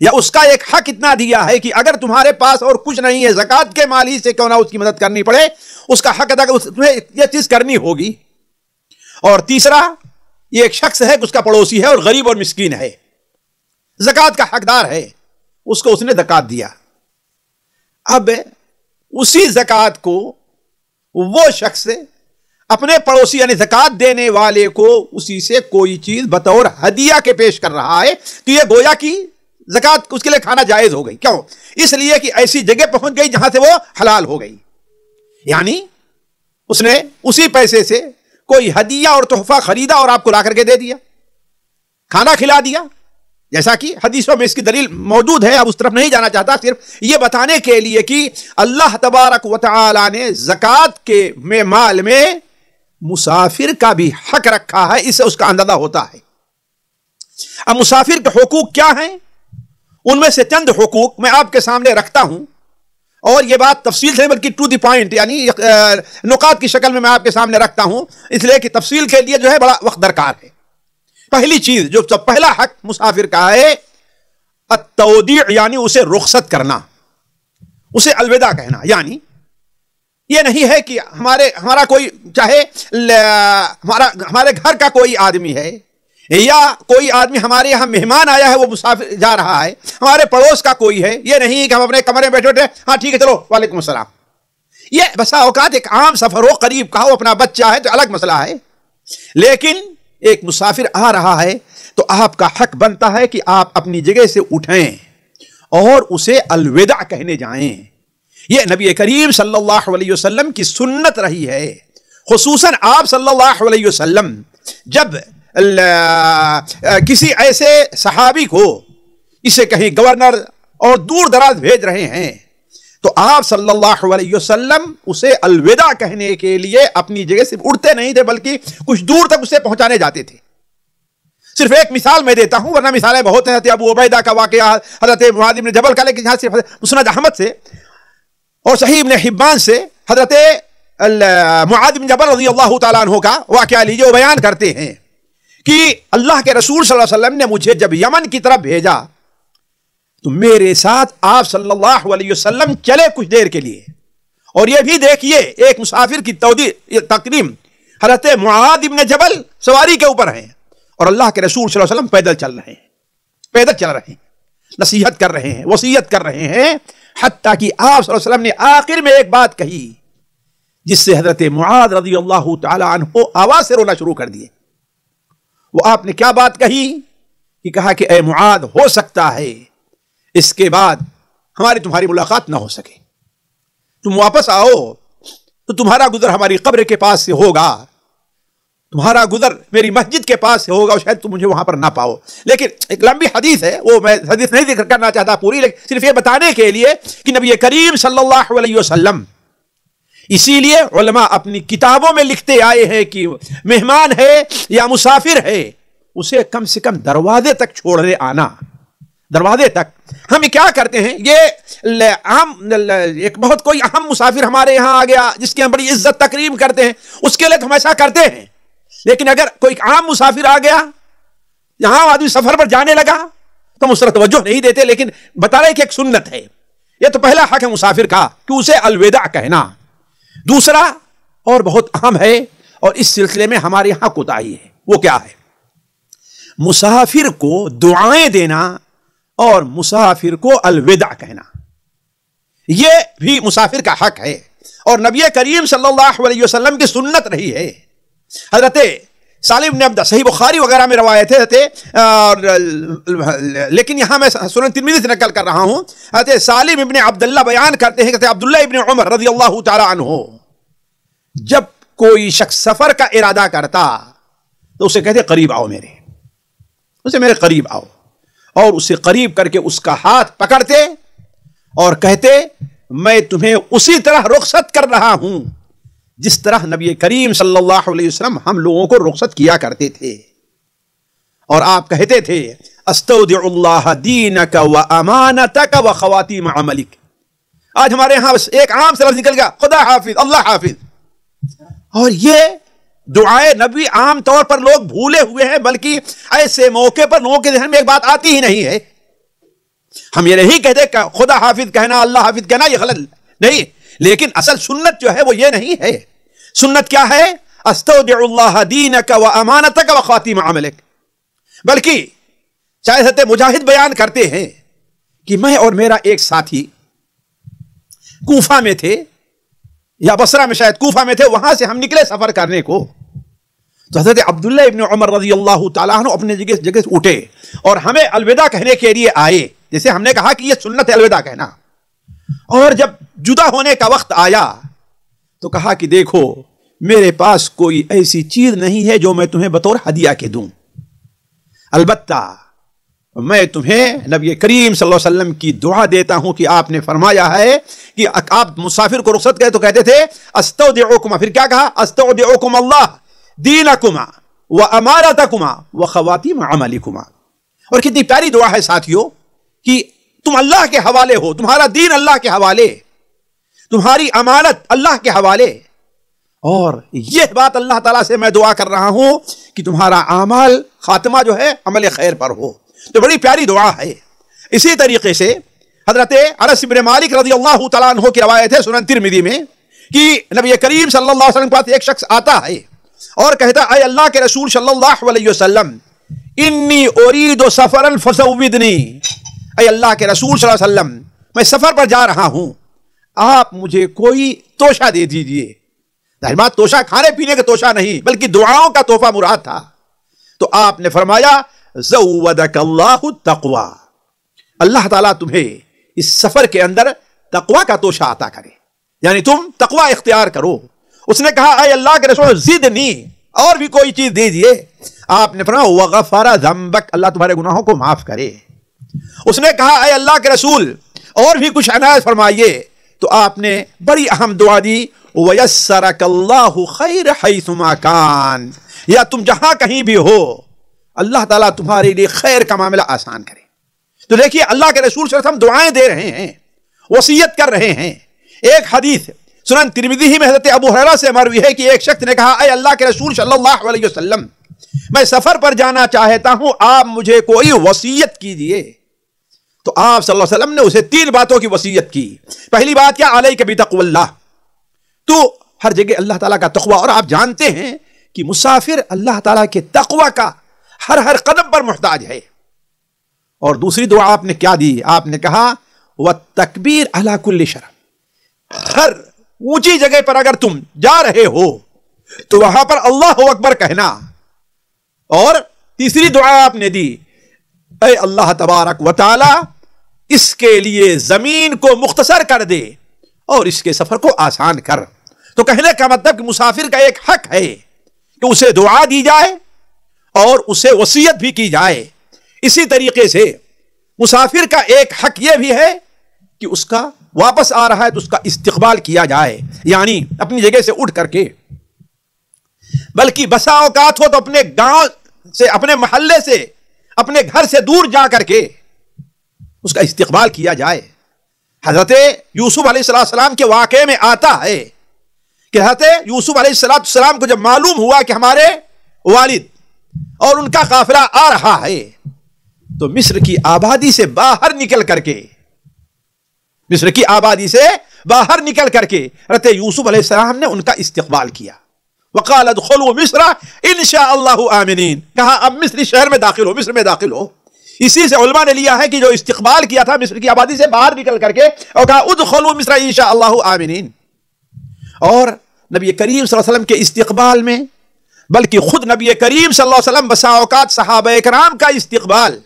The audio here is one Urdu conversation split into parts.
یا اس کا ایک حق اتنا دیا ہے کہ اگر تمہارے پاس اور کچھ نہیں ہے، زکوٰۃ کے مال ہی سے کیوں نہ اس کی مدد کرنی پڑے، اس کا حق ادا کر، تمہیں یہ چیز کرنی ہوگی۔ اور تیسرا، یہ ایک شخص ہے کہ اس کا پڑوسی ہے اور غریب اور مسکین ہے، زکوٰۃ کا حقدار ہے، اس کو اس نے زکوٰۃ دیا۔ اب اسی زکوٰۃ کو وہ شخص اپنے پڑوسی یعنی زکوٰۃ دینے والے کو اسی سے کوئی چیز بطور ہدیہ کے پیش کر رہا ہے، تو یہ گویا کہ زکوٰۃ اس کے لیے کھانا جائز ہو گئی۔ کیوں؟ اس لیے کہ ایسی جگہ پہنچ گئی جہاں سے وہ حلال ہو گئی، یعنی اس نے اسی پیسے سے کوئی ہدیہ اور تحفہ خریدا اور آپ کو لا کر کے دے دیا، کھانا کھلا دیا، جیسا کہ حدیثوں میں اس کی دلیل موجود ہے، اب اس طرف نہیں جانا چاہتا، صرف یہ بتانے کے لیے کہ اللہ تبارک و تعالی نے زکوٰۃ کے مال میں مسافر کا بھی حق رکھا ہے، اس سے اس کا اندازہ ہوتا ہے۔ اب مسافر کے حقوق کیا ہیں؟ ان میں سے چند حقوق میں آپ کے سامنے رکھتا ہوں، اور یہ بات تفصیل سے بلکہ ٹو دی پوائنٹ یعنی نکات کی شکل میں آپ کے سامنے رکھتا ہوں، اس لیے کہ تفصیل کے لیے جو ہے بڑا وقت درکار ہے۔ پہلی چیز جو پہلا حق مسافر کا ہے، التودیع، یعنی اسے رخصت کرنا، اسے الوداع کہنا۔ یعنی یہ نہیں ہے کہ ہمارا کوئی چاہے ہمارے گھر کا کوئی آدمی ہے یا کوئی آدمی ہمارے یہاں مہمان آیا ہے، وہ مسافر جا رہا ہے، ہمارے پڑوس کا کوئی ہے، یہ نہیں کہ ہم اپنے کمرے میں بیٹھے ہاں ٹھیک ہے چلو وعلیکم السلام۔ یہ بسا اوقات ایک عام سفر ہو، قریب کا ہو، اپنا بچہ ہے تو الگ مسئلہ ہے، لیکن ایک مسافر آ رہا ہے تو آپ کا حق بنتا ہے کہ آپ اپنی جگہ سے اٹھیں اور اسے الوداع کہنے جائیں۔ یہ نبی کریم صلی اللہ علیہ وسلم کی سنت رہی ہے، خصوصاً آپ صلی اللہ علیہ وسلم جب کسی ایسے صحابی کو اسے کہیں گورنر اور دور دراز بھیج رہے ہیں تو آپ صلی اللہ علیہ وسلم اسے الوداع کہنے کے لیے اپنی جگہ سے اٹھتے نہیں تھے، بلکہ کچھ دور تک اسے پہنچانے جاتے تھے۔ صرف ایک مثال میں دیتا ہوں، ورنہ مثالیں بہت ہیں، حضرت ابو عبیدہ کا واقعہ، حضرت معاذ بن جبل کا، لیکن یہاں صرف مسند احمد سے اور صحیح ابن حبان سے حضرت معاذ بن جبل رضی اللہ تعالیٰ عنہ کا واقعہ لیجیے۔ وہ بیان کرتے ہیں کہ اللہ کے رسول صلی اللہ علیہ وسلم نے مجھے جب یمن کی طرف بھیجا تو میرے ساتھ آپ صلی اللہ علیہ وسلم چلے کچھ دیر کے لیے، اور یہ بھی دیکھیے ایک مسافر کی تقریم، حضرت معاذ بن جبل سواری کے اوپر ہیں اور اللہ کے رسول صلی اللہ علیہ وسلم پیدل چل رہے ہیں، نصیحت کر رہے ہیں، وصیت کر رہے ہیں، حتیٰ کہ آپ صلی اللہ علیہ وسلم نے آخر میں ایک بات کہی جس سے حضرت معاذ رضی اللہ تعالی عنہ آواز سے رونا شروع کر دیے۔ وہ آپ نے کیا بات کہی کہ کہا کہ اے معاذ، ہو سکتا ہے اس کے بعد ہماری تمہاری ملاقات نہ ہو سکے، تم واپس آؤ تو تمہارا گزر ہماری قبر کے پاس سے ہوگا، تمہارا گزر میری مسجد کے پاس سے ہوگا، اور شاید تم مجھے وہاں پر نہ پاؤ۔ لیکن ایک لمبی حدیث ہے، وہ میں حدیث نہیں ذکر کرنا چاہتا پوری، لیکن صرف یہ بتانے کے لیے کہ نبی کریم صلی اللہ علیہ وسلم، اسی لیے علماء اپنی کتابوں میں لکھتے آئے ہیں کہ مہمان ہے یا مسافر ہے اسے کم سے کم دروازے تک چھوڑنے آنا، دروازے تک۔ ہم کیا کرتے ہیں، یہ ایک بہت کوئی اہم مسافر ہمارے یہاں آ گیا جس کی ہم بڑی عزت تکریم کرتے ہیں، اس کے لیے تو ہم ایسا کرتے ہیں، لیکن اگر کوئی عام مسافر آ گیا، یہاں آدمی سفر پر جانے لگا تو ہم اس طرح توجہ نہیں دیتے، لیکن بتا رہے کہ ایک سنت ہے۔ یہ تو پہلا حق ہے مسافر کا کہ اسے الوداع کہنا۔ دوسرا اور بہت اہم ہے، اور اس سلسلے میں ہمارے یہاں کوتاہی ہے، وہ کیا ہے؟ مسافر کو دعائیں دینا اور مسافر کو الوداع کہنا، یہ بھی مسافر کا حق ہے، اور نبی کریم صلی اللہ علیہ وسلم کی سنت رہی ہے۔ حضرت سالم بن عبدہ، صحیح بخاری وغیرہ میں روایت ہے، لیکن یہاں میں سنن ترمذی سے نقل کر رہا ہوں، حضرت سالم ابن عبداللہ بیان کرتے ہیں کہ عبداللہ ابن عمر رضی اللہ تعالی عنہ جب کوئی شخص سفر کا ارادہ کرتا تو اسے کہتے قریب آؤ، میرے قریب آؤ، اور اسے قریب کر کے اس کا ہاتھ پکڑتے اور کہتے میں تمہیں اسی طرح رخصت کر رہا ہوں جس طرح نبی کریم صلی اللہ علیہ وسلم ہم لوگوں کو رخصت کیا کرتے تھے، اور آپ کہتے تھے استودع اللہ دینک و امانتک و خواتیم عملک۔ آج ہمارے ہاں بس ایک عام سے لفظ نکل گیا، خدا حافظ، اللہ حافظ، اور یہ دعائے نبی عام طور پر لوگ بھولے ہوئے ہیں، بلکہ ایسے موقع پر لوگوں کے ذہن میں ایک بات آتی ہی نہیں ہے ہم یہ نہیں کہتے کہ خدا حافظ کہنا، اللہ حافظ کہنا یہ غلط نہیں، لیکن اصل سنت جو ہے وہ یہ نہیں ہے. سنت کیا ہے؟ استودع اللہ دینک و امانتک و خواتیم عملک. بلکہ چاہے حضرت مجاہد بیان کرتے ہیں کہ میں اور میرا ایک ساتھی کوفہ میں تھے، یا بصرہ میں، شاید کوفہ میں تھے، وہاں سے ہم نکلے سفر کرنے کو. تو حضرت عبداللہ ابن عمر رضی اللہ تعالیٰ عنہ اپنے جگہ سے اٹھے اور ہمیں الوداع کہنے کے لیے آئے. جیسے ہم نے کہا کہ یہ سنت ہے الوداع کہنا. اور جب جدا ہونے کا وقت آیا تو کہا کہ دیکھو میرے پاس کوئی ایسی چیز نہیں ہے جو میں تمہیں بطور ہدیہ کے دوں، البتہ میں تمہیں نبی کریم صلی اللہ علیہ وسلم کی دعا دیتا ہوں کہ آپ نے فرمایا ہے کہ آپ مسافر کو رخصت کرے تو کہتے تھے استودعکما، پھر کیا کہا؟ استودعکم اللہ دینکما و امانتکما و خواتیم عملکما. اور کتنی پیاری دعا ہے ساتھیوں کہ تم اللہ کے حوالے ہو، تمہارا دین اللہ کے حوالے، تمہاری امانت اللہ کے حوالے. اور یہ بات اللہ تعالیٰ سے میں دعا کر رہا ہوں کہ تمہارا اعمال خاتمہ جو ہے عمل خیر پر ہو. تو بڑی پیاری دعا ہے. اسی طریقے سے حضرت انس بن مالک رضی اللہ تعالیٰ عنہ کی روایت ہے سنن ترمذی میں کہ نبی کریم صلی اللہ علیہ وسلم کے پاس ایک شخص آتا ہے اور کہتا اے اللہ کے رسول صلی اللہ علیہ وسلم انی ارید سفرا فزودنی. اے اللہ کے رسول صلی اللہ علیہ وسلم میں سفر پر جا رہا ہوں، آپ مجھے کوئی توشہ دے دیجئے. ظاہر بات توشہ کھانے پینے کا توشہ نہیں بلکہ دعاؤں کا تحفہ مراد تھا. تو آپ نے فرمایا زودک اللہ التقوی، اللہ تعالیٰ تمہیں اس سفر کے اندر تقوی کا توشہ عطا کرے، یعنی تم تقوی اختیار کرو. اس نے کہا اے اللہ کے رسول زدنی، اور بھی کوئی چیز دے دیے. آپ نے فرمایا وغفر ذنبک، اللہ تمہارے گناہوں کو معاف کرے. اس نے کہا اے اللہ کے رسول اور بھی کچھ عنایت فرمائیے. تو آپ نے بڑی اہم دعا دی وَيَسَّرَكَ اللَّهُ خَيْرَ حَيْثُمَا كَانَ، یا تم جہاں کہیں بھی ہو اللہ تعالیٰ تمہارے لیے خیر کا معاملہ آسان کرے. تو دیکھیے اللہ کے رسول صلی اللہ علیہ وسلم دعائیں دے رہے ہیں، وصیت کر رہے ہیں. ایک حدیث سنن ترمذی میں حضرت ابو ہریرہ سے مروی ہے کہ ایک شخص نے کہا اے اللہ کے رسول صلی اللہ علیہ وسلم میں سفر پر جانا چاہتا ہوں، آپ مجھے کوئی وصیت کیجیے. تو آپ صلی اللہ علیہ وسلم نے اسے 3 باتوں کی وصیت کی. پہلی بات کیا؟ علیک بتقوی اللہ، تو ہر جگہ اللہ تعالیٰ کا تقوی. اور آپ جانتے ہیں کہ مسافر اللہ تعالیٰ کے تقوی کا ہر قدم پر محتاج ہے. اور دوسری دعا آپ نے کیا دی؟ آپ نے کہا وَالتَّكْبِيرُ عَلَى كُلِّ شَرَفٍ، ہر اونچی جگہ پر اگر تم جا رہے ہو تو وہاں پر اللہ اکبر کہنا. اور تیسری دعا آپ نے دی اے اللہ تبارک و تعالی اس کے لیے زمین کو مختصر کر دے اور اس کے سفر کو آسان کر. تو کہنے کا مطلب کہ مسافر کا ایک حق ہے کہ اسے دعا دی جائے اور اسے وصیت بھی کی جائے. اسی طریقے سے مسافر کا ایک حق یہ بھی ہے کہ اس کا واپس آ رہا ہے تو اس کا استقبال کیا جائے، یعنی اپنی جگہ سے اٹھ کر کے. بلکہ بسا اوقات ہو تو اپنے گاؤں سے، اپنے محلے سے، اپنے گھر سے دور جا کر کے اس کا استقبال کیا جائے. حضرت یوسف علیہ السلام کے واقعے میں آتا ہے کہ حضرت یوسف علیہ السلام کو جب معلوم ہوا کہ ہمارے والد اور ان کا قافلہ آ رہا ہے تو مصر کی آبادی سے باہر نکل کر کے حضرت یوسف علیہ السلام نے ان کا استقبال کیا. وقال ادخلوا مصر ان شاء اللہ آمنین، کہا اب مصر شہر میں داخل ہو، مصر میں داخل ہو. اسی سے علماء نے لیا ہے کہ جو استقبال کیا تھا مصر کی آبادی سے باہر نکل کر کے اور کہا ادخلوا مصر ان شاء اللہ آمنین. اور نبی کریم صلی اللہ علیہ وسلم کے استقبال میں بلکہ خود نبی کریم صلی اللہ علیہ وسلم بسا اوقات صحابہ کرام کا استقبال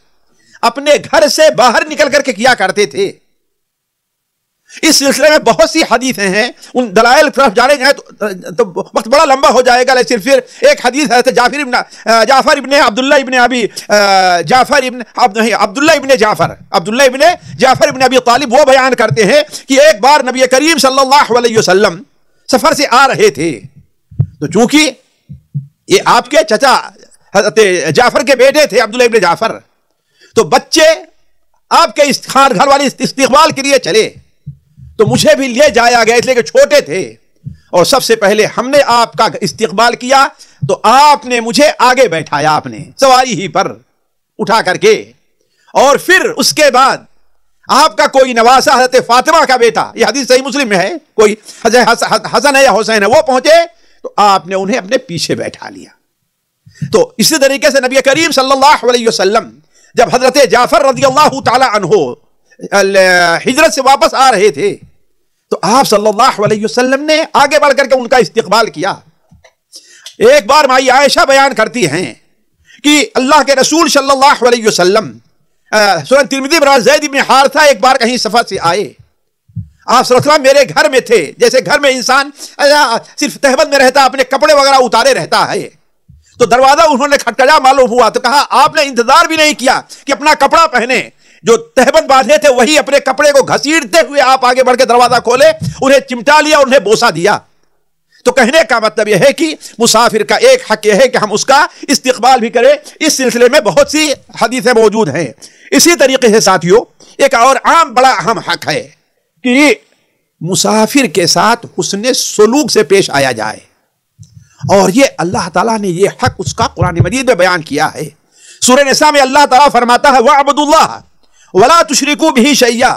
اپنے گھر سے باہر نکل کر کے کیا کرتے تھے. اس سلسلے میں بہت سی حدیثیں ہیں، ان دلائل کی طرف جانے جائیں تو وقت بڑا لمبا ہو جائے گا. لیکن صرف ایک حدیث ہے عبداللہ ابن ابی طالب وہ بیان کرتے ہیں کہ ایک بار نبی کریم صلی اللہ علیہ وسلم سفر سے آ رہے تھے تو چونکہ یہ آپ کے چچا حضرت جعفر کے بیٹے تھے عبداللہ ابن جعفر، تو بچے آپ کے گھر والے استقبال کے لیے چلے تو مجھے بھی لے جایا گیا اس لیے کہ چھوٹے تھے. اور سب سے پہلے ہم نے آپ کا استقبال کیا تو آپ نے مجھے آگے بیٹھایا، آپ نے سواری ہی پر اٹھا کر کے، اور پھر اس کے بعد آپ کا کوئی نواسا حضرت فاطمہ کا بیٹا، یہ حدیث صحیح مسلم میں ہے، کوئی حسن ہے یا حسین ہے، وہ پہنچے تو آپ نے انہیں اپنے پیچھے بیٹھا لیا. تو اسی طریقے سے نبی کریم صلی اللہ علیہ وسلم جب حضرت جعفر رضی اللہ تعالی عنہ ہجرت سے واپس آ رہے تھے تو آپ صلی اللہ علیہ وسلم نے آگے بڑھ کر کے ان کا استقبال کیا. ایک بار مائی عائشہ بیان کرتی ہیں کہ اللہ کے رسول صلی اللہ علیہ وسلم سنن ترمذی میں زید بن حارثہ ایک بار کہیں سفر سے آئے، آپ صلی اللہ علیہ وسلم میرے گھر میں تھے. جیسے گھر میں انسان صرف تہبند میں رہتا، اپنے کپڑے وغیرہ اتارے رہتا ہے، تو دروازہ انہوں نے کھٹکھٹایا، معلوم ہوا تو کہا آپ نے انتظار بھی نہیں کیا کہ اپنا کپڑا پہنے، جو تہبند باندھے تھے وہی اپنے کپڑے کو گھسیٹتے ہوئے آپ آگے بڑھ کے دروازہ کھولے، انہیں چمٹا لیا، انہیں بوسہ دیا. تو کہنے کا مطلب یہ ہے کہ مسافر کا ایک حق یہ ہے کہ ہم اس کا استقبال بھی کریں. اس سلسلے میں بہت سی حدیثیں موجود ہیں. اسی طریقے سے ساتھیوں ایک اور عام بڑا اہم حق ہے کہ مسافر کے ساتھ حسن سلوک سے پیش آیا جائے، اور یہ اللہ تعالیٰ نے یہ حق اس کا قرآن مجید میں بیان کیا ہے. سورہ نساء میں اللہ تعالیٰ فرماتا ہے وَاعْبُدُوا اللَّهَ وَلَا تُشْرِكُوا بِهِ شَيْئًا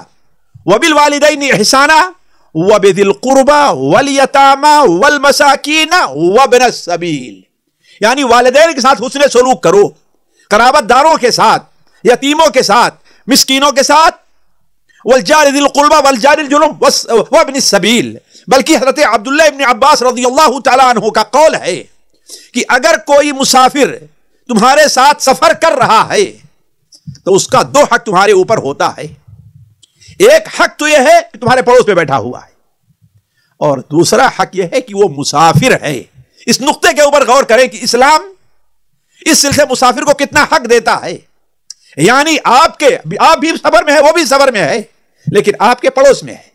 وَبِالْوَالِدَيْنِ إِحْسَانًا وَبِذِي الْقُرْبَى وَالْيَتَامَى وَالْمَسَاكِينَ وَابْنَ السَّبِيلِ، یعنی والدین کے ساتھ حسن سلوک کرو، قرابت داروں کے ساتھ، یتیموں کے ساتھ، مسکینوں کے ساتھ، والجار ذی القربى والجار الجنب وابن السبیل. بلکہ حضرت عبداللہ ابن عباس رضی اللہ تعالیٰ عنہ کا قول ہے کہ اگر کوئی مسافر تمہارے ساتھ سفر کر رہا ہے تو اس کا دو حق تمہارے اوپر ہوتا ہے. ایک حق تو یہ ہے کہ تمہارے پڑوس میں بیٹھا ہوا ہے، اور دوسرا حق یہ ہے کہ وہ مسافر ہے. اس نقطے کے اوپر غور کریں کہ اسلام اس سلسلے مسافر کو کتنا حق دیتا ہے. یعنی آپ بھی سفر میں ہے، وہ بھی سفر میں ہے، لیکن آپ کے پڑوس میں ہے،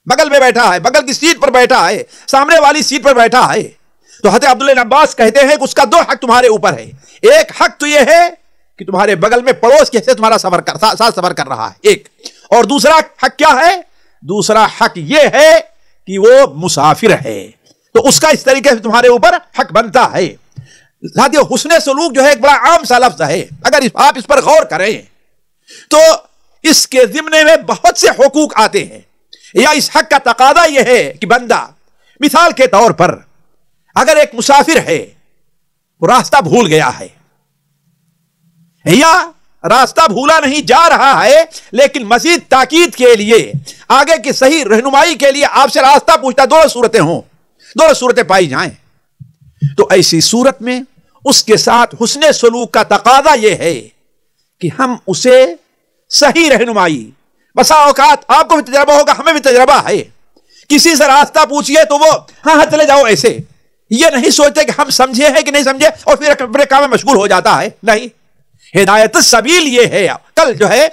بغل میں بیٹھا ہے، بغل کی سیٹ پر بیٹھا ہے، سامنے والی سیٹ پر بیٹھا ہے. تو حضرت عبداللہ بن عباس کہتے ہیں کہ اس کا دو حق تمہارے اوپر ہے. ایک حق تو یہ ہے کہ تمہارے بغل میں پڑوس کی حیثیت تمہارا ساتھ سفر کر رہا ہے، ایک. اور دوسرا حق کیا ہے؟ دوسرا حق یہ ہے کہ وہ مسافر ہے، تو اس کا اس طریقے سے تمہارے اوپر حق بنتا ہے. ساتھیو حسن سلوک جو ہے ایک بڑا عام سا لفظ ہے. اگر آپ اس پر غور کریں تو اس کے ضمن میں بہت سے حقوق آتے ہیں، یا اس حق کا تقاضا یہ ہے کہ بندہ، مثال کے طور پر اگر ایک مسافر ہے وہ راستہ بھول گیا ہے، یا راستہ بھولا نہیں جا رہا ہے لیکن مزید تاکید کے لیے آگے کی صحیح رہنمائی کے لیے آپ سے راستہ پوچھتا، دونوں صورتیں ہوں، دونوں صورتیں پائی جائیں، تو ایسی صورت میں اس کے ساتھ حسن سلوک کا تقاضا یہ ہے کہ ہم اسے صحیح رہنمائی. بسا اوقات آپ کو بھی تجربہ ہوگا، ہمیں بھی تجربہ ہے، کسی سے راستہ پوچھئے تو وہ ہاں چلے جاؤ، ایسے یہ نہیں سوچتے کہ ہم سمجھے ہیں کہ نہیں سمجھے، اور پھر اپنے کام میں مشغول ہو جاتا ہے. نہیں، ہدایت السبیل یہ ہے. کل جو ہے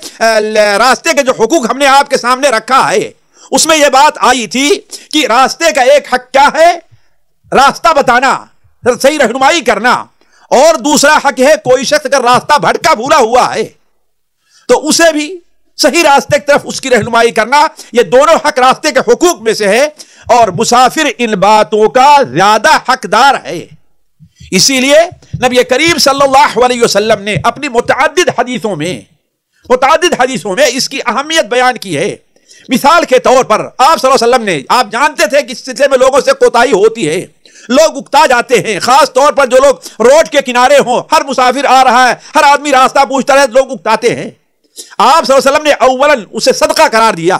راستے کے جو حقوق ہم نے آپ کے سامنے رکھا ہے اس میں یہ بات آئی تھی کہ راستے کا ایک حق کیا ہے؟ راستہ بتانا، صحیح رہنمائی کرنا. اور دوسرا حق ہے کوئی شخص اگر راستہ بھٹکا بھولا ہوا ہے تو اسے بھی صحیح راستے کی طرف اس کی رہنمائی کرنا. یہ دونوں حق راستے کے حقوق میں سے ہے، اور مسافر ان باتوں کا زیادہ حقدار ہے. اسی لیے نبی کریم صلی اللہ علیہ وسلم نے اپنی متعدد حدیثوں میں اس کی اہمیت بیان کی ہے. مثال کے طور پر آپ صلی اللہ علیہ وسلم نے، آپ جانتے تھے کہ اس سلسلے میں لوگوں سے کوتاہی ہوتی ہے، لوگ اکتا جاتے ہیں، خاص طور پر جو لوگ روڈ کے کنارے ہوں، ہر مسافر آ رہا ہے، ہر آدمی راستہ پوچھتا رہے، لوگ اکتاتے ہیں. آپ صلی اللہ علیہ وسلم نے اولاً اسے صدقہ قرار دیا،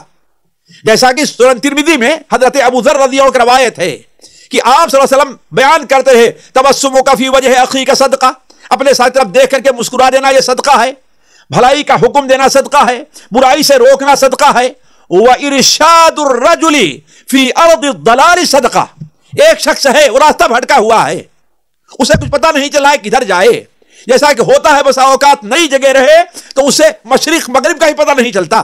جیسا کہ سنن ترمذی میں حضرت ابو ذر رضی اللہ عنہ کی روایت ہے کہ آپ صلی اللہ علیہ وسلم بیان کرتے ہیں تبسمک فی وجہ اخی کا صدقہ، اپنے ساتھ طرف دیکھ کر کے مسکرا دینا یہ صدقہ ہے، بھلائی کا حکم دینا صدقہ ہے، برائی سے روکنا صدقہ ہے. وَإِرْشَادُ الرَّجُلِ فِي أَرْضِ الضَّلَالِ صدقہ. ایک شخص ہے وہ راستہ بھٹکا ہوا ہے، اسے کچھ پتہ نہیں چلا ہے کدھر جائے، جیسا کہ ہوتا ہے بسا اوقات نئی جگہ رہے تو اسے مشرق مغرب کا ہی پتہ نہیں چلتا.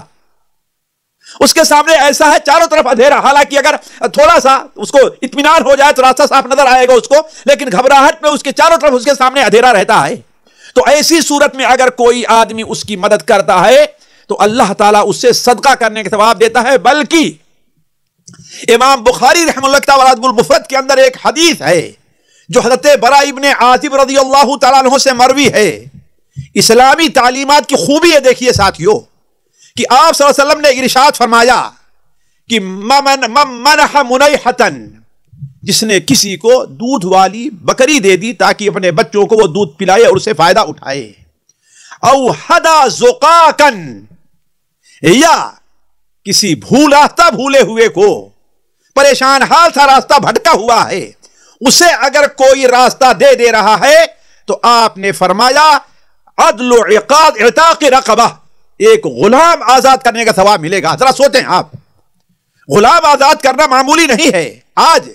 اس کے سامنے ایسا ہے چاروں طرف اندھیرا، حالانکہ اگر تھوڑا سا اس کو اطمینان ہو جائے تو راستہ صاف نظر آئے گا اس کو، لیکن گھبراہٹ میں اس کے چاروں طرف اس کے سامنے اندھیرا رہتا ہے. تو ایسی صورت میں اگر کوئی آدمی اس کی مدد کرتا ہے تو اللہ تعالیٰ اس سے صدقہ کرنے کا ثواب دیتا ہے. بلکہ امام بخاری رحمہ اللہ کتاب الادب المفرد کے اندر ایک حدیث ہے جو حضرت براء ابن عازب رضی اللہ تعالیٰ عنہ سے مروی ہے. اسلامی تعلیمات کی خوبی ہے، دیکھیے ساتھیو کہ آپ صلی اللہ علیہ وسلم نے ارشاد فرمایا کہ منح منیحتن، جس نے کسی کو دودھ والی بکری دے دی تاکہ اپنے بچوں کو وہ دودھ پلائے اور اسے فائدہ اٹھائے، او ہدا زقاقن، یا کسی بھولے ہوئے کو، پریشان حال تھا، راستہ بھٹکا ہوا ہے، اسے اگر کوئی راستہ دے رہا ہے تو آپ نے فرمایا عدل اعتاق رقبہ، ایک غلام آزاد کرنے کا ثواب ملے گا۔ ذرا سوچیں آپ، غلام آزاد کرنا معمولی نہیں ہے۔ آج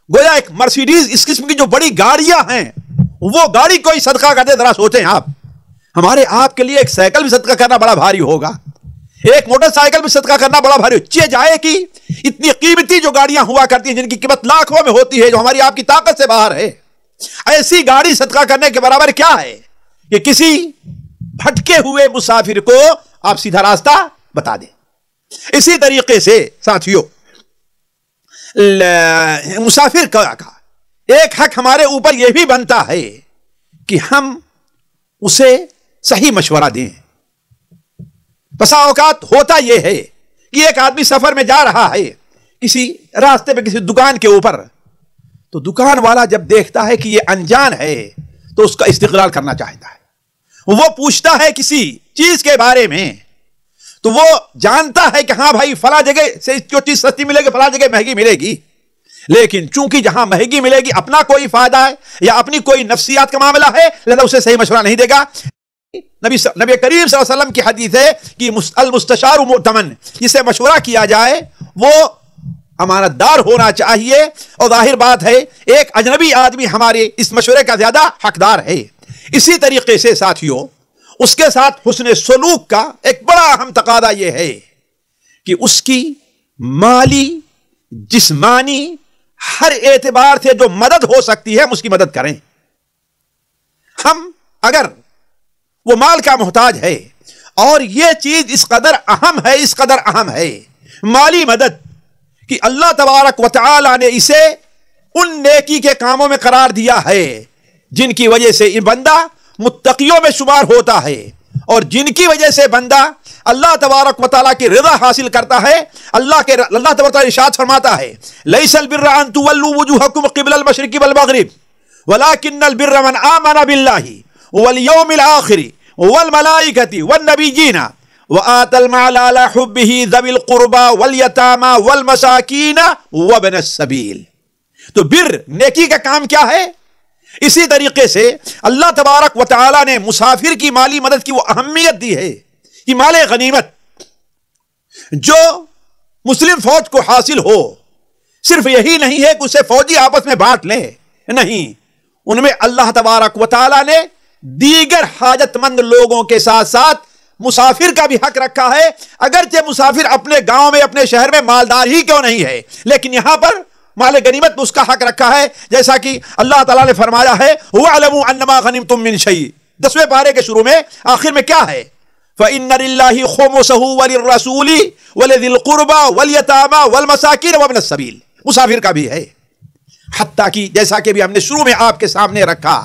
گویا ایک مرسیڈیز اس قسم کی جو بڑی گاڑیاں ہیں وہ گاڑی کوئی صدقہ کر دے، ذرا سوچیں آپ، ہمارے آپ کے لیے ایک سائیکل بھی صدقہ کرنا بڑا بھاری ہوگا، ایک موٹر سائیکل بھی صدقہ کرنا بڑا بھاری چیز جائے کہ اتنی قیمتی جو گاڑیاں ہوا کرتی ہیں جن کی قیمت لاکھوں میں ہوتی ہے، جو ہماری آپ کی طاقت سے باہر ہے، ایسی گاڑی صدقہ کرنے کے برابر کیا ہے کہ کسی بھٹکے ہوئے مسافر کو آپ سیدھا راستہ بتا دیں۔ اسی طریقے سے ساتھیوں، مسافر کا ایک حق ہمارے اوپر یہ بھی بنتا ہے کہ ہم اسے صحیح مشورہ دیں۔ بسا اوقات ہوتا یہ ہے کہ ایک آدمی سفر میں جا رہا ہے کسی راستے پہ کسی دکان کے اوپر، تو دکان والا جب دیکھتا ہے کہ یہ انجان ہے تو اس کا استقلال کرنا چاہتا ہے، وہ پوچھتا ہے کسی چیز کے بارے میں تو وہ جانتا ہے کہ ہاں بھائی فلاں جگہ سے جو چیز سستی ملے گی فلاں جگہ مہنگی ملے گی، لیکن چونکہ جہاں مہنگی ملے گی اپنا کوئی فائدہ ہے یا اپنی کوئی نفسیات کا معاملہ ہے، لہذا اسے صحیح مشورہ نہیں دے گا۔ نبی کریم صلی اللہ علیہ وسلم کی حدیث ہے کہ المستشار مؤتمن، جسے مشورہ کیا جائے وہ امانت دار ہونا چاہیے، اور ظاہر بات ہے ایک اجنبی آدمی ہمارے اس مشورے کا زیادہ حقدار ہے۔ اسی طریقے سے ساتھیوں، اس کے ساتھ حسن سلوک کا ایک بڑا اہم تقاضا یہ ہے کہ اس کی مالی، جسمانی، ہر اعتبار سے جو مدد ہو سکتی ہے ہم اس کی مدد کریں۔ ہم اگر وہ مال کا محتاج ہے اور یہ چیز اس قدر اہم ہے مالی مدد، کہ اللہ تبارک و تعالی نے اسے ان نیکی کے کاموں میں قرار دیا ہے جن کی وجہ سے یہ بندہ متقیوں میں شمار ہوتا ہے، اور جن کی وجہ سے بندہ اللہ تبارک و تعالیٰ کی رضا حاصل کرتا ہے۔ اللہ تبارک و تعالیٰ ارشاد فرماتا ہے لیس البر ان تولوا وجوہکم قبل المشرق والمغرب ولکن البر من آمن باللہ والیوم الآخر والملائکۃ والنبیین وآتى المال على حبه ذوي القربى واليتامى والمساکین وابن السبیل۔ تو بر، نیکی کا کام کیا ہے؟ اسی طریقے سے اللہ تبارک و تعالی نے مسافر کی مالی مدد کی وہ اہمیت دی ہے کہ مال غنیمت جو مسلم فوج کو حاصل ہو، صرف یہی نہیں ہے کہ اسے فوجی آپس میں بانٹ لیں، نہیں، ان میں اللہ تبارک و تعالی نے دیگر حاجت مند لوگوں کے ساتھ ساتھ مسافر کا بھی حق رکھا ہے، اگرچہ مسافر اپنے گاؤں میں اپنے شہر میں مالدار ہی کیوں نہیں ہے، لیکن یہاں پر مال غنیمت میں اس کا حق رکھا ہے، جیسا کہ اللہ تعالیٰ نے فرمایا ہے وَاعْلَمُوا أَنَّمَا غَنِمْتُم مِّن شَيْءٍ، 10ویں پارے کے شروع میں آخر میں کیا ہے؟ فَإِنَّ لِلَّهِ خُمُسَهُ وَلِلرَّسُولِ وَلِذِي الْقُرْبَى وَالْيَتَامَى وَالْمَسَاكِينِ وَابْنِ السَّبِيلِ، مسافر کا بھی ہے۔ حتیٰ کہ جیسا کہ بھی ہم نے شروع میں آپ کے سامنے رکھا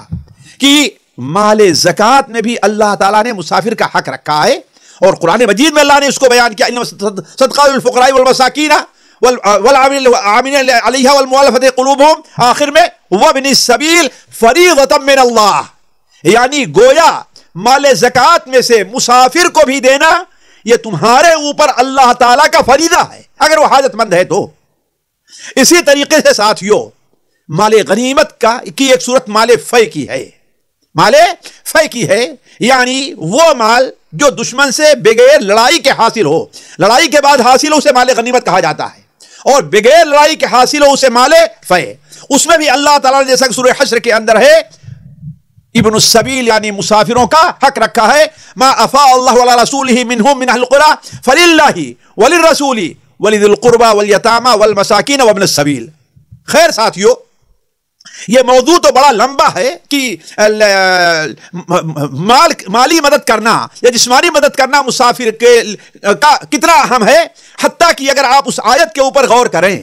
کہ مال زکوٰۃ میں بھی اللہ تعالیٰ نے مسافر کا حق رکھا ہے، اور قرآن مجید میں اللہ نے اس کو بیان کیا صدقات للفقراء والمساکین والعاملین علیہا والمؤلفۃ قلوبہم، آخر میں وابن السبیل فریضۃ من اللہ، یعنی گویا مال زکوٰۃ میں سے مسافر کو بھی دینا یہ تمہارے اوپر اللہ تعالیٰ کا فریضہ ہے اگر وہ حاجت مند ہے تو۔ اسی طریقے سے ساتھیوں، مال غنیمت کی ایک صورت مال فے کی ہے، مال فے کی ہے، یعنی وہ مال جو دشمن سے بغیر لڑائی کے حاصل ہو، لڑائی کے بعد حاصل ہو اسے مال غنیمت کہا جاتا ہے، اور بغیر لڑائی کے حاصل ہو اسے مال فے۔ اس میں بھی اللہ تعالیٰ نے جیسا کہ سورہ حشر کے اندر ہے ابن السبیل یعنی مسافروں کا حق رکھا ہے، ما افاء اللہ علی رسولہ منہم من اہل القری فللہ وللرسول ولذی القربى والیتامى والمساکین وابن السبیل۔ خیر ساتھیو، یہ موضوع تو بڑا لمبا ہے کہ مالی مدد کرنا یا جسمانی مدد کرنا مسافر کا کتنا اہم ہے، حتیٰ کہ اگر آپ اس آیت کے اوپر غور کریں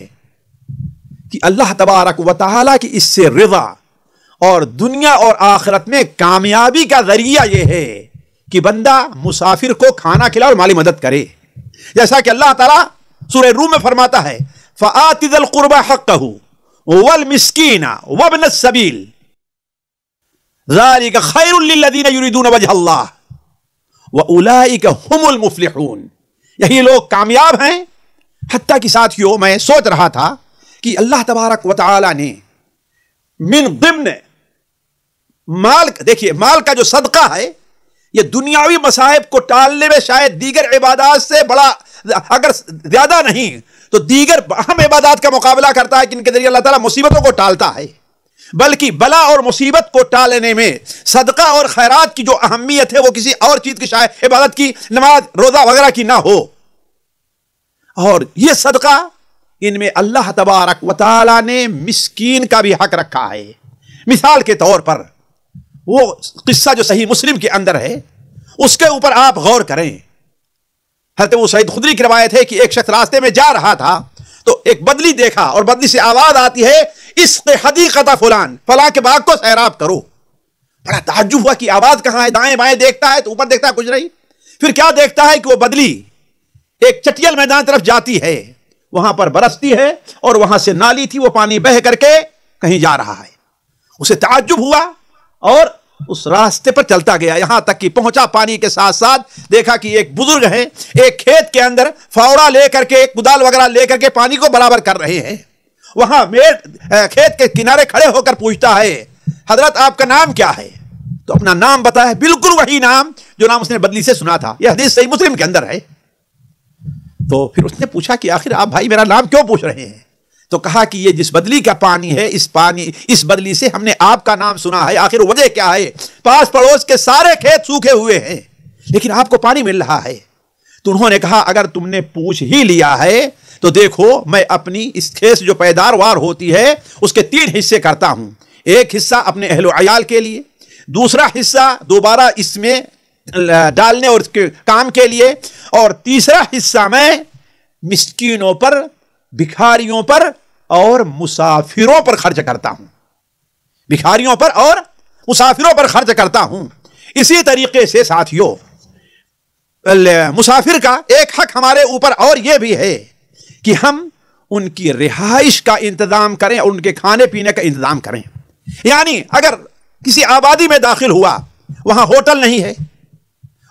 کہ اللہ تبارک و تعالیٰ کی اس سے رضا اور دنیا اور آخرت میں کامیابی کا ذریعہ یہ ہے کہ بندہ مسافر کو کھانا کھلائے اور مالی مدد کرے، جیسا کہ اللہ تعالیٰ سورہ روم میں فرماتا ہے فآت ذی القربى حقہ والمسکین وابن السبیل ذلک خیر للذین یریدون وجہ اللہ واولئک هم المفلحون۔ یہی لوگ کامیاب ہیں۔ حتیٰ کہ ساتھیوں میں سوچ رہا تھا کہ اللہ تبارک و تعالی نے من ضمن مال، دیکھیے مال کا جو صدقہ ہے یہ دنیاوی مصائب کو ٹالنے میں شاید دیگر عبادات سے بڑا، اگر زیادہ نہیں تو دیگر اہم عبادات کا مقابلہ کرتا ہے، جن کے ذریعے اللہ تعالیٰ مصیبتوں کو ٹالتا ہے۔ بلکہ بلا اور مصیبت کو ٹالنے میں صدقہ اور خیرات کی جو اہمیت ہے وہ کسی اور چیز کی شاید عبادت کی، نماز روزہ وغیرہ کی نہ ہو۔ اور یہ صدقہ، ان میں اللہ تبارک و تعالی نے مسکین کا بھی حق رکھا ہے۔ مثال کے طور پر وہ قصہ جو صحیح مسلم کے اندر ہے اس کے اوپر آپ غور کریں۔ حضرت ابو سعید خدری کی روایت ہے کہ ایک شخص راستے میں جا رہا تھا تو ایک بدلی دیکھا اور بدلی سے آواز آتی ہے اسق حدیقۃ فلان، فلاں کے باغ کو سیراب کرو۔ بڑا تعجب ہوا کہ آواز کہاں ہے، دائیں بائیں دیکھتا ہے تو اوپر دیکھتا ہے کچھ نہیں، پھر کیا دیکھتا ہے کہ وہ بدلی ایک چٹیل میدان طرف جاتی ہے، وہاں پر برستی ہے اور وہاں سے نالی تھی، وہ پانی بہہ کر کے کہیں جا رہا ہے۔ اسے تعجب ہوا اور اس راستے پر چلتا گیا، یہاں تک کہ پہنچا، پانی کے ساتھ ساتھ دیکھا کہ ایک بزرگ ہیں ایک کھیت کے اندر فاوڑا لے کر کے، کدال وغیرہ لے کر کے پانی کو برابر کر رہے ہیں۔ وہاں کھیت کے کنارے کھڑے ہو کر پوچھتا ہے حضرت آپ کا نام کیا ہے؟ تو اپنا نام بتایا، بالکل وہی نام جو نام اس نے بدلی سے سنا تھا۔ یہ حدیث صحیح مسلم کے اندر ہے۔ تو پھر اس نے پوچھا کہ آخر آپ بھائی میرا نام کیوں پوچھ رہے ہیں؟ تو کہا کہ یہ جس بدلی کا پانی ہے، اس بدلی سے ہم نے آپ کا نام سنا ہے، آخر وجہ کیا ہے؟ پاس پڑوس کے سارے کھیت سوکھے ہوئے ہیں لیکن آپ کو پانی مل رہا ہے۔ تو انہوں نے کہا اگر تم نے پوچھ ہی لیا ہے تو دیکھو میں اپنی اس کھیت جو پیداوار ہوتی ہے اس کے 3 حصے کرتا ہوں، ایک حصہ اپنے اہل و عیال کے لیے، دوسرا حصہ دوبارہ اس میں ڈالنے اور اس کے کام کے لیے، اور تیسرا حصہ میں مسکینوں پر، بھکاریوں پر اور مسافروں پر خرچ کرتا ہوں، بھکاریوں پر اور مسافروں پر خرچ کرتا ہوں۔ اسی طریقے سے ساتھیوں مسافر کا ایک حق ہمارے اوپر اور یہ بھی ہے کہ ہم ان کی رہائش کا انتظام کریں اور ان کے کھانے پینے کا انتظام کریں۔ یعنی اگر کسی آبادی میں داخل ہوا، وہاں ہوٹل نہیں ہے،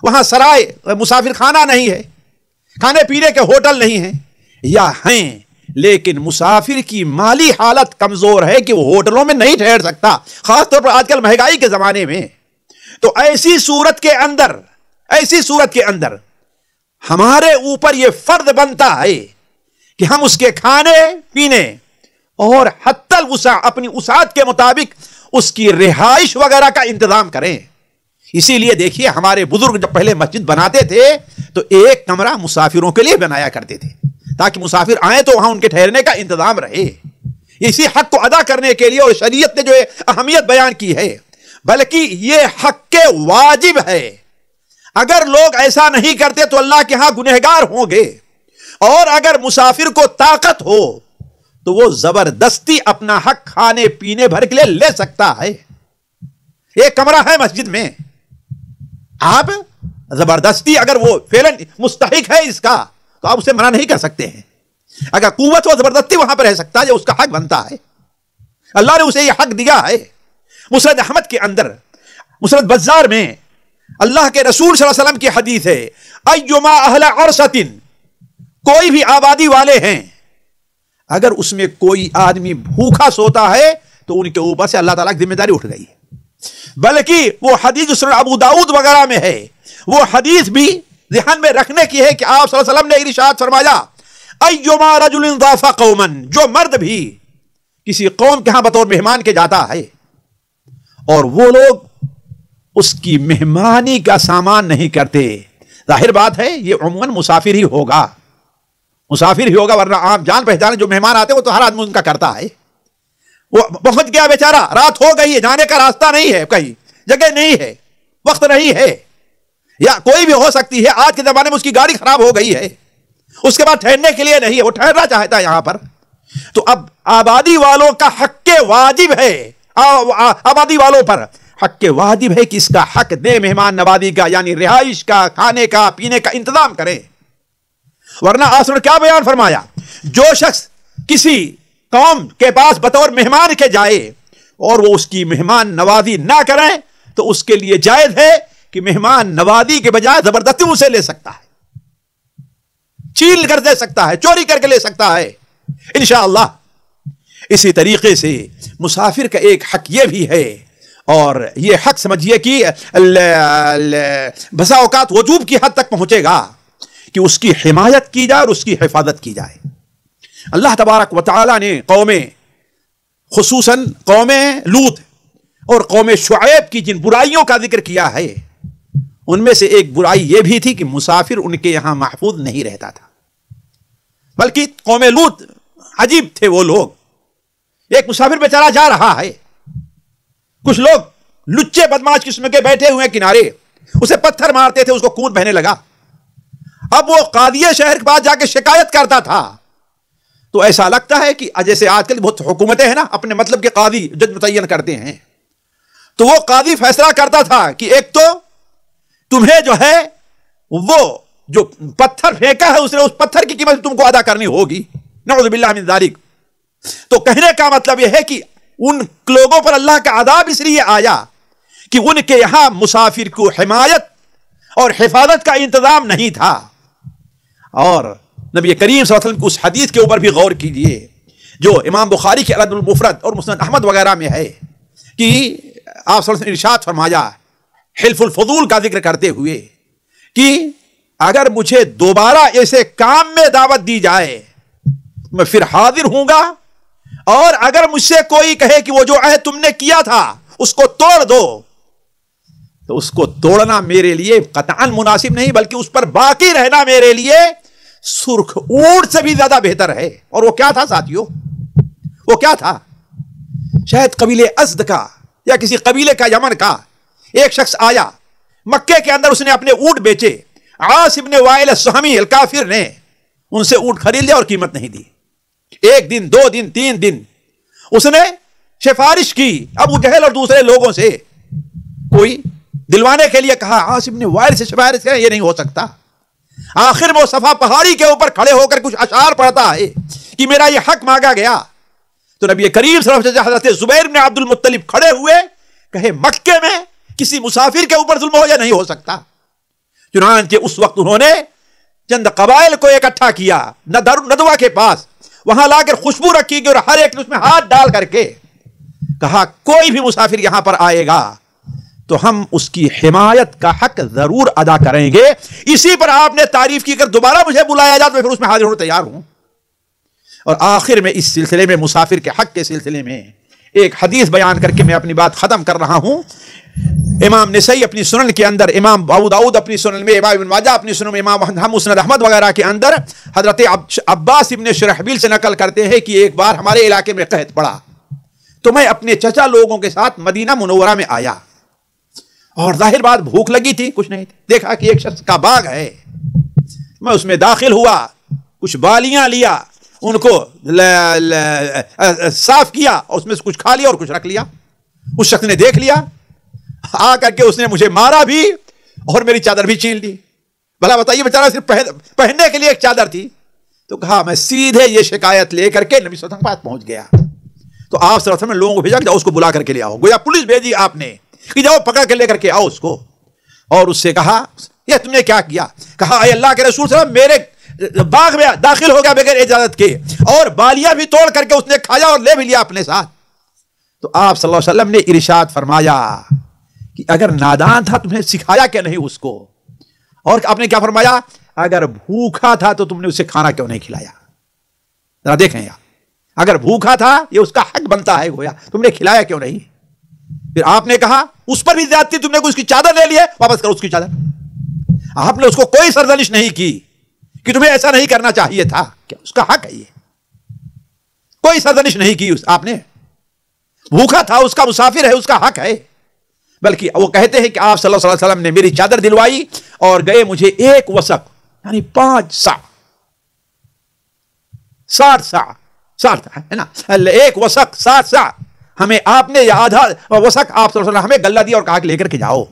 وہاں سرائے مسافر خانہ نہیں ہے، کھانے پینے کے ہوٹل نہیں ہیں، یا ہیں لیکن مسافر کی مالی حالت کمزور ہے کہ وہ ہوٹلوں میں نہیں ٹھہر سکتا، خاص طور پر آج کل مہنگائی کے زمانے میں، تو ایسی صورت کے اندر ہمارے اوپر یہ فرض بنتا ہے کہ ہم اس کے کھانے پینے اور حتی الوسع اپنی وسعت کے مطابق اس کی رہائش وغیرہ کا انتظام کریں۔ اسی لیے دیکھیے ہمارے بزرگ جب پہلے مسجد بناتے تھے تو ایک کمرہ مسافروں کے لیے بنایا کرتے تھے تاکہ مسافر آئیں تو وہاں ان کے ٹھہرنے کا انتظام رہے۔ اسی حق کو ادا کرنے کے لیے اور شریعت نے جو اہمیت بیان کی ہے، بلکہ یہ حق کے واجب ہے۔ اگر لوگ ایسا نہیں کرتے تو اللہ کے ہاں گنہگار ہوں گے، اور اگر مسافر کو طاقت ہو تو وہ زبردستی اپنا حق کھانے پینے بھر کے لیے لے سکتا ہے۔ ایک کمرہ ہے مسجد میں، آپ زبردستی اگر وہ فعلاً مستحق ہے اس کا تو آپ اسے منع نہیں کر سکتے ہیں۔ اگر قوت ہو زبردستی وہاں پر رہ سکتا ہے، یہ اس کا حق بنتا ہے، اللہ نے اسے یہ حق دیا ہے۔ مسند احمد کے اندر، مسند بزار میں اللہ کے رسول صلی اللہ علیہ وسلم کی حدیث ہے ایما اہل عرصۃ، کوئی بھی آبادی والے ہیں، اگر اس میں کوئی آدمی بھوکا سوتا ہے تو ان کے اوپر سے اللہ تعالیٰ کی ذمہ داری اٹھ گئی ہے۔ بلکہ وہ حدیث سنن ابو داؤد وغیرہ میں ہے، وہ حدیث بھی ذہن میں رکھنے کی ہے کہ آپ صلی اللہ علیہ وسلم نے ارشاد فرمایا ایما رجل ضاف قوما، جو مرد بھی کسی قوم کے ہاں بطور مہمان کے جاتا ہے اور وہ لوگ اس کی مہمانی کا سامان نہیں کرتے، ظاہر بات ہے یہ عموماً مسافر ہی ہوگا، ورنہ عام جان پہچان جو مہمان آتے وہ تو ہر آدمی ان کا کرتا ہے۔ وہ پہنچ گیا بیچارہ، رات ہو گئی ہے، جانے کا راستہ نہیں ہے، کہیں جگہ نہیں ہے، وقت نہیں ہے، یا کوئی بھی ہو سکتی ہے آج کے زمانے میں اس کی گاڑی خراب ہو گئی ہے، اس کے بعد ٹھہرنے کے لیے نہیں ہے، وہ ٹھہرنا چاہتا ہے یہاں پر، تو اب آبادی والوں کا حق واجب ہے، آبادی والوں پر حق کے واجب ہے کہ اس کا حق دے، مہمان نوازی کا، یعنی رہائش کا، کھانے کا، پینے کا انتظام کرے. ورنہ آپ نے کیا بیان فرمایا؟ جو شخص کسی قوم کے پاس بطور مہمان کے جائے اور وہ اس کی مہمان نوازی نہ کریں تو اس کے لیے جائز ہے کہ مہمان نوازی کے بجائے زبردستی اسے لے سکتا ہے، چھین کر دے سکتا ہے، چوری کر کے لے سکتا ہے انشاءاللہ. اسی طریقے سے مسافر کا ایک حق یہ بھی ہے، اور یہ حق سمجھیے کہ بسا اوقات وجوب کی حد تک پہنچے گا کہ اس کی حمایت کی جائے اور اس کی حفاظت کی جائے. اللہ تبارک و تعالی نے قومیں، خصوصاً قوم لوط اور قوم شعیب کی جن برائیوں کا ذکر کیا ہے، ان میں سے ایک برائی یہ بھی تھی کہ مسافر ان کے یہاں محفوظ نہیں رہتا تھا. بلکہ قوم لوط عجیب تھے وہ لوگ. ایک مسافر بیچارہ جا رہا ہے، کچھ لوگ لچے بدماش قسم کے بیٹھے ہوئے کنارے اسے پتھر مارتے تھے، اس کو خون بہنے لگا. اب وہ قاضی شہر کے پاس جا کے شکایت کرتا تھا تو ایسا لگتا ہے کہ جیسے آج کل بہت حکومتیں ہیں نا، اپنے مطلب کے قاضی جج متعین کرتے ہیں، تو وہ قاضی فیصلہ کرتا تھا کہ ایک تو تمہیں جو ہے وہ جو پتھر پھینکا ہے اس نے، اس پتھر کی قیمت تم کو ادا کرنی ہوگی، نعوذ باللہ من ذالک. تو کہنے کا مطلب یہ ہے کہ ان لوگوں پر اللہ کا عذاب اس لیے آیا کہ ان کے یہاں مسافر کو حمایت اور حفاظت کا انتظام نہیں تھا. اور نبی کریم صلی اللہ علیہ وسلم کی اس حدیث کے اوپر بھی غور کیجئے جو امام بخاری کے الادب المفرد اور مسند احمد وغیرہ میں ہے، کہ آپ صلی اللہ علیہ وسلم نے ارشاد فرمایا حلف الفضول کا ذکر کرتے ہوئے کہ اگر مجھے دوبارہ ایسے کام میں دعوت دی جائے میں پھر حاضر ہوں گا، اور اگر مجھ سے کوئی کہے کہ وہ جو عہد تم نے کیا تھا اس کو توڑ دو، تو اس کو توڑنا میرے لیے قطعاً مناسب نہیں، بلکہ اس پر باقی رہنا میرے لیے سرخ اونٹ سے بھی زیادہ بہتر ہے. اور وہ کیا تھا ساتھیوں؟ وہ کیا تھا؟ شاید قبیلے ازد کا یا کسی قبیلے کا یمن کا ایک شخص آیا، مکے کے اندر اس نے اپنے اونٹ بیچے. عاص ابن وائل السہمی الکافر نے ان سے اونٹ خرید لیا اور قیمت نہیں دی. ایک دن، دو دن، تین دن اس نے سفارش کی ابو جہل اور دوسرے لوگوں سے، کوئی دلوانے کے لیے کہا عاص ابن وائل سے سفارش کریں، یہ نہیں ہو سکتا. آخر میں وہ صفا پہاڑی کے اوپر کھڑے ہو کر کچھ اشعار پڑھتا ہے کہ میرا یہ حق مانگا گیا. تو نبی کریم صلی اللہ علیہ وسلم حضرت زبیر بن عبد المطلب کھڑے ہوئے، کہے مکے میں کسی مسافر کے اوپر ظلم ہو یا نہیں ہو سکتا. چنانچہ اس وقت انہوں نے چند قبائل کو اکٹھا کیا ندوہ کے پاس، وہاں لا کر خوشبو رکھی گئی اور ہر ایک نے اس میں ہاتھ ڈال کر کے کہا کوئی بھی مسافر یہاں پر آئے گا تو ہم اس کی حمایت کا حق ضرور ادا کریں گے. اسی پر آپ نے تعریف کی، کر دوبارہ مجھے بلایا جائے تو میں پھر اس میں حاضر ہونے تیار ہوں. اور آخر میں اس سلسلے میں مسافر کے حق کے سلسلے میں ایک حدیث بیان کر کے میں اپنی بات ختم کر رہا ہوں. امام نسائی اپنی سنن کے اندر، امام ابو داؤد اپنی سنن میں، امام ابن ماجہ اپنی سنن میں، امام مسند احمد وغیرہ کے اندر حضرت عباس ابن شرحبیل سے نقل کرتے ہیں کہ ایک بار ہمارے علاقے میں قحط پڑا تو میں اپنے چچا لوگوں کے ساتھ مدینہ منورہ میں آیا، اور ظاہر بات بھوک لگی تھی، کچھ نہیں تھی. دیکھا کہ ایک شخص کا باغ ہے، میں اس میں داخل ہوا، کچھ بالیاں لیا، ان کو صاف کیا اور اس میں سے کچھ کھا لیا اور کچھ رکھ لیا. اس شخص نے دیکھ لیا، آ کر کے اس نے مجھے مارا بھی اور میری چادر بھی چھین لی. بھلا بتائیے بیچارہ صرف پہننے کے لیے ایک چادر تھی. تو کہا میں سیدھے یہ شکایت لے کر کے نبی صلی اللہ علیہ وسلم کے پاس پہنچ گیا. تو آپ صلی اللہ علیہ وسلم نے لوگوں کو بھیجا کہ جاؤ اس کو بلا کر کے لے آؤ. گویا پولیس بھیجی آپ نے کہ جاؤ پکڑ کے لے کر کے آؤ اس کو. اور اس سے کہا یہ تم نے کیا کیا؟ کہا اے اللہ کے رسول صلی اللہ علیہ وسلم میرے باغ میں داخل ہو گیا بغیر اجازت کے، اور بالیاں بھی توڑ کر کے اس نے کھایا اور لے بھی لیا اپنے ساتھ. تو آپ صلی اللہ علیہ وسلم نے ارشاد فرمایا کہ اگر نادان تھا تمہیں سکھایا کیا نہیں اس کو؟ اور آپ نے کیا فرمایا؟ اگر بھوکا تھا تو تم نے اسے کھانا کیوں نہیں کھلایا؟ ذرا دیکھیں یار، اگر بھوکا تھا یہ اس کا حق بنتا ہے، گویا تم نے کھلایا کیوں نہیں؟ پھر آپ نے کہا اس پر بھی زیادتی، تم نے اس کی چادر لے لی ہے، واپس کرو اس کی چادر. آپ نے اس کو کوئی سرزنش نہیں کی کہ تمہیں ایسا نہیں کرنا چاہیے تھا، کیا اس کا حق ہے؟ یہ کوئی سرزنش نہیں کی آپ نے. بھوکا تھا، اس کا مسافر ہے، اس کا حق ہے. بلکہ وہ کہتے ہیں کہ آپ صلی اللہ علیہ وسلم نے میری چادر دلوائی اور گئے مجھے ایک وسق یعنی 5 سا 60 سا ہے نا، ایک وسق 60 سا ہمیں آپ نے یہ آدھا وسق آپ صلی اللہ علیہ وسلم ہمیں غلہ دیا اور کہا کہ لے کر کے جاؤ.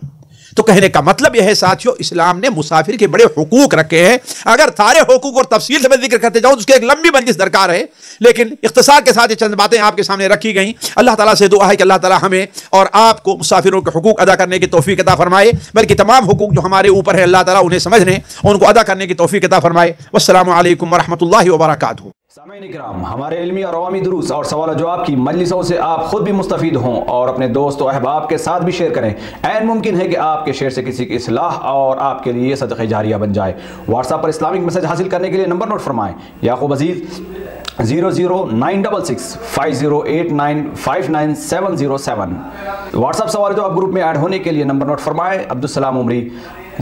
تو کہنے کا مطلب یہ ہے ساتھیو، اسلام نے مسافر کے بڑے حقوق رکھے ہیں. اگر سارے حقوق اور تفصیل سے میں ذکر کرتے جاؤں تو اس کی ایک لمبی مجلس درکار ہے، لیکن اختصار کے ساتھ یہ چند باتیں آپ کے سامنے رکھی گئیں. اللہ تعالیٰ سے دعا ہے کہ اللہ تعالیٰ ہمیں اور آپ کو مسافروں کے حقوق ادا کرنے کی توفیق عطا فرمائے، بلکہ تمام حقوق جو ہمارے اوپر ہے اللہ تعالیٰ انہیں سمجھنے اور ان کو ادا کرنے کی توفیق عطا فرمائے. والسلام علیکم ورحمۃ اللہ وبرکاتہ. سامعین اکرام، ہمارے علمی اور عوامی دروس اور سوال و جواب کی مجلسوں سے آپ خود بھی مستفید ہوں اور اپنے دوست و احباب کے ساتھ بھی شیئر کریں. عین ممکن ہے کہ آپ کے شیئر سے کسی کی اصلاح اور آپ کے لیے صدقہ جاریہ بن جائے. واٹس ایپ پر اسلامک میسج حاصل کرنے کے لیے نمبر نوٹ فرمائیں: یعقوب عزیز 00966 5089 59707. واٹس ایپ سوال جواب گروپ میں ایڈ ہونے کے لیے نمبر نوٹ فرمائیں: عبدالسلام عمری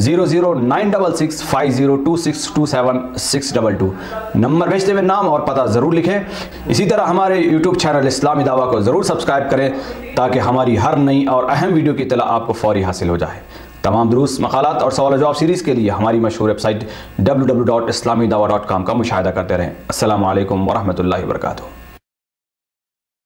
00966 502627 622. نمبر بھیجتے ہوئے نام اور پتہ ضرور لکھیں. اسی طرح ہمارے یوٹیوب چینل اسلامی دعویٰ کو ضرور سبسکرائب کریں تاکہ ہماری ہر نئی اور اہم ویڈیو کی اطلاع آپ کو فوری حاصل ہو جائے. تمام دروس، مقالات اور سوال و جواب سیریز کے لیے ہماری مشہور ویب سائٹ www.islamidawah.com کا مشاہدہ کرتے رہیں. السلام علیکم ورحمۃ اللہ وبرکاتہ.